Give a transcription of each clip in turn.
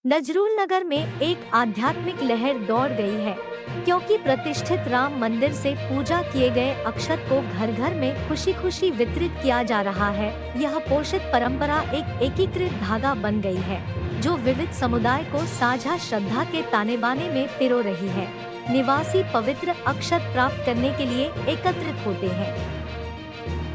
नजरुल नगर में एक आध्यात्मिक लहर दौड़ गई है, क्योंकि प्रतिष्ठित राम मंदिर से पूजा किए गए अक्षत को घर घर में खुशी खुशी वितरित किया जा रहा है। यह पोषित परंपरा एक एकीकृत धागा बन गई है, जो विविध समुदाय को साझा श्रद्धा के ताने बाने में पिरो रही है। निवासी पवित्र अक्षत प्राप्त करने के लिए एकत्रित होते हैं,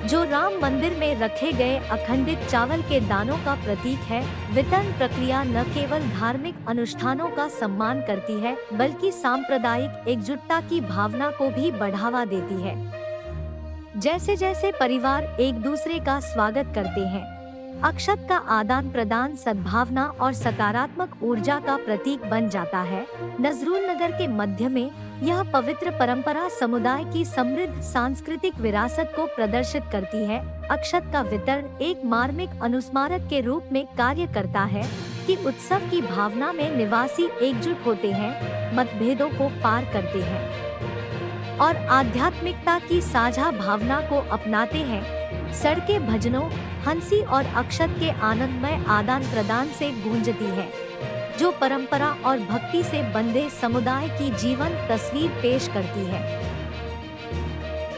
जो राम मंदिर में रखे गए अखंडित चावल के दानों का प्रतीक है। वितरण प्रक्रिया न केवल धार्मिक अनुष्ठानों का सम्मान करती है, बल्कि सांप्रदायिक एकजुटता की भावना को भी बढ़ावा देती है। जैसे जैसे परिवार एक दूसरे का स्वागत करते हैं, अक्षत का आदान प्रदान सद्भावना और सकारात्मक ऊर्जा का प्रतीक बन जाता है। नजरुल नगर के मध्य में यह पवित्र परंपरा समुदाय की समृद्ध सांस्कृतिक विरासत को प्रदर्शित करती है। अक्षत का वितरण एक मार्मिक अनुस्मारक के रूप में कार्य करता है कि उत्सव की भावना में निवासी एकजुट होते हैं, मतभेदों को पार करते हैं और आध्यात्मिकता की साझा भावना को अपनाते हैं। सड़कें भजनों, हंसी और अक्षत के आनंदमय आदान प्रदान से गूंजती है, जो परंपरा और भक्ति से बंधे समुदाय की जीवन तस्वीर पेश करती है।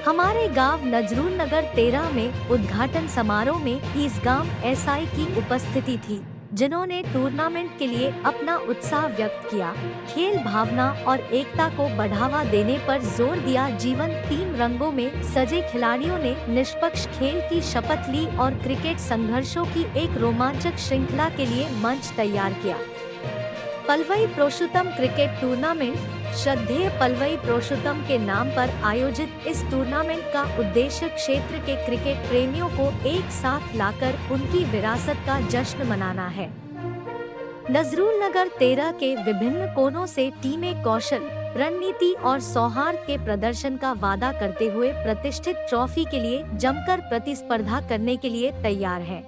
हमारे गांव नजरुल नगर 13 में उद्घाटन समारोह में ईसगाम एसआई की उपस्थिति थी, जिन्होंने टूर्नामेंट के लिए अपना उत्साह व्यक्त किया। खेल भावना और एकता को बढ़ावा देने पर जोर दिया। जीवन 3 रंगों में सजे खिलाड़ियों ने निष्पक्ष खेल की शपथ ली और क्रिकेट संघर्षों की एक रोमांचक श्रृंखला के लिए मंच तैयार किया। Palvai Purushottam cricket tournament. श्रद्धेय पलवई प्रोशुतम के नाम पर आयोजित इस टूर्नामेंट का उद्देश्य क्षेत्र के क्रिकेट प्रेमियों को एक साथ लाकर उनकी विरासत का जश्न मनाना है। नजरुल नगर 13 के विभिन्न कोनों से टीमें कौशल, रणनीति और सौहार्द के प्रदर्शन का वादा करते हुए प्रतिष्ठित ट्रॉफी के लिए जमकर प्रतिस्पर्धा करने के लिए तैयार है।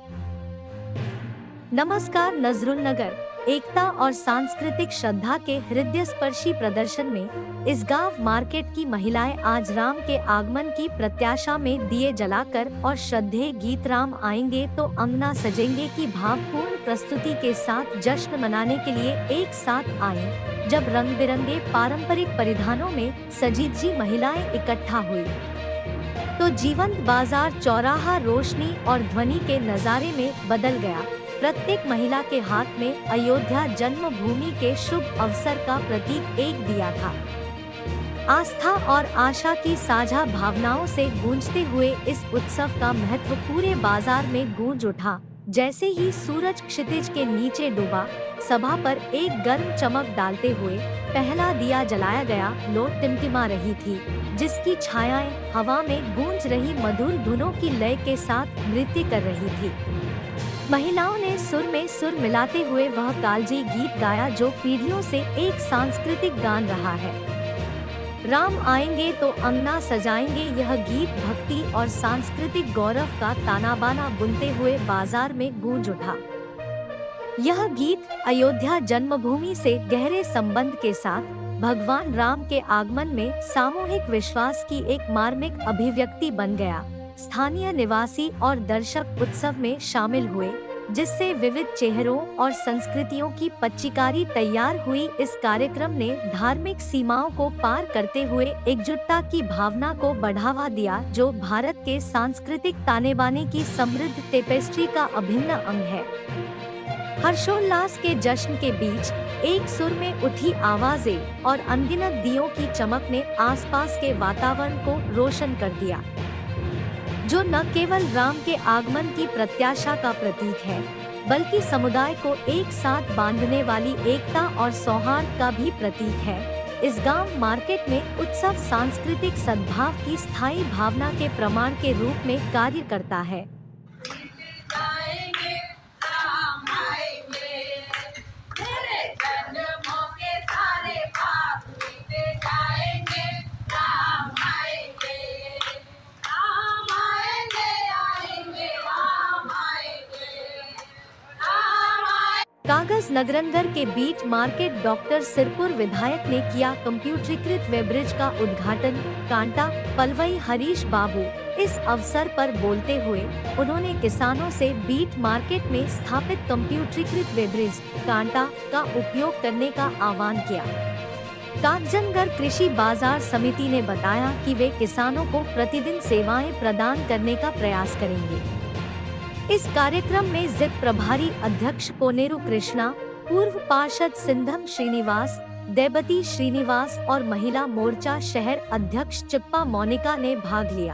नमस्कार। नजरुल नगर एकता और सांस्कृतिक श्रद्धा के हृदय स्पर्शी प्रदर्शन में ईसगाम मार्केट की महिलाएं आज राम के आगमन की प्रत्याशा में दिए जलाकर और श्रद्धेय गीत राम आएंगे तो अंगना सजेंगे की भावपूर्ण प्रस्तुति के साथ जश्न मनाने के लिए एक साथ आए। जब रंग बिरंगे पारंपरिक परिधानों में सजी महिलाएं इकट्ठा हुई, तो जीवंत बाजार चौराहा रोशनी और ध्वनि के नजारे में बदल गया। प्रत्येक महिला के हाथ में अयोध्या जन्मभूमि के शुभ अवसर का प्रतीक एक दिया था। आस्था और आशा की साझा भावनाओं से गूंजते हुए इस उत्सव का महत्व पूरे बाजार में गूंज उठा। जैसे ही सूरज क्षितिज के नीचे डूबा, सभा पर एक गर्म चमक डालते हुए पहला दिया जलाया गया। लोट टिमटिमा रही थी, जिसकी छायाएं हवा में गूंज रही मधुर धुनों की लय के साथ नृत्य कर रही थी। महिलाओं ने सुर में सुर मिलाते हुए वह कालजी गीत गाया, जो पीढ़ियों से एक सांस्कृतिक गान रहा है। राम आएंगे तो अंगना सजाएंगे। यह गीत भक्ति और सांस्कृतिक गौरव का ताना बाना बुनते हुए बाजार में गूंज उठा। यह गीत अयोध्या जन्मभूमि से गहरे संबंध के साथ भगवान राम के आगमन में सामूहिक विश्वास की एक मार्मिक अभिव्यक्ति बन गया। स्थानीय निवासी और दर्शक उत्सव में शामिल हुए, जिससे विविध चेहरों और संस्कृतियों की पच्चीकारी तैयार हुई। इस कार्यक्रम ने धार्मिक सीमाओं को पार करते हुए एकजुटता की भावना को बढ़ावा दिया, जो भारत के सांस्कृतिक तानेबाने की समृद्ध टेपेस्ट्री का अभिन्न अंग है। हर्षोल्लास के जश्न के बीच एक सुर में उठी आवाजें और अनगिनत दियों की चमक ने आसपास के वातावरण को रोशन कर दिया, जो न केवल राम के आगमन की प्रत्याशा का प्रतीक है, बल्कि समुदाय को एक साथ बांधने वाली एकता और सौहार्द का भी प्रतीक है। ईसगाम मार्केट में उत्सव सांस्कृतिक सद्भाव की स्थायी भावना के प्रमाण के रूप में कार्य करता है। कागज नगरंगर के बीच मार्केट डॉक्टर सिरपुर विधायक ने किया कंप्यूटरीकृत वेब्रिज का उद्घाटन। कांटा, पलवई हरीश बाबू। इस अवसर पर बोलते हुए उन्होंने किसानों से बीट मार्केट में स्थापित कंप्यूटरीकृत वेब्रिज कांटा का उपयोग करने का आह्वान किया। कागजनगर कृषि बाजार समिति ने बताया कि वे किसानों को प्रतिदिन सेवाएं प्रदान करने का प्रयास करेंगे। इस कार्यक्रम में जिप प्रभारी अध्यक्ष कोनेरू कृष्णा, पूर्व पार्षद सिंधम श्रीनिवास, देबती श्रीनिवास और महिला मोर्चा शहर अध्यक्ष चिप्पा मोनिका ने भाग लिया।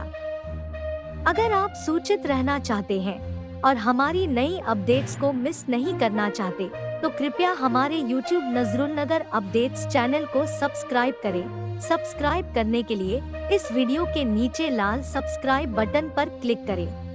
अगर आप सूचित रहना चाहते हैं और हमारी नई अपडेट्स को मिस नहीं करना चाहते, तो कृपया हमारे YouTube नजरुन्नगर अपडेट्स चैनल को सब्सक्राइब करें। सब्सक्राइब करने के लिए इस वीडियो के नीचे लाल सब्सक्राइब बटन पर क्लिक करें।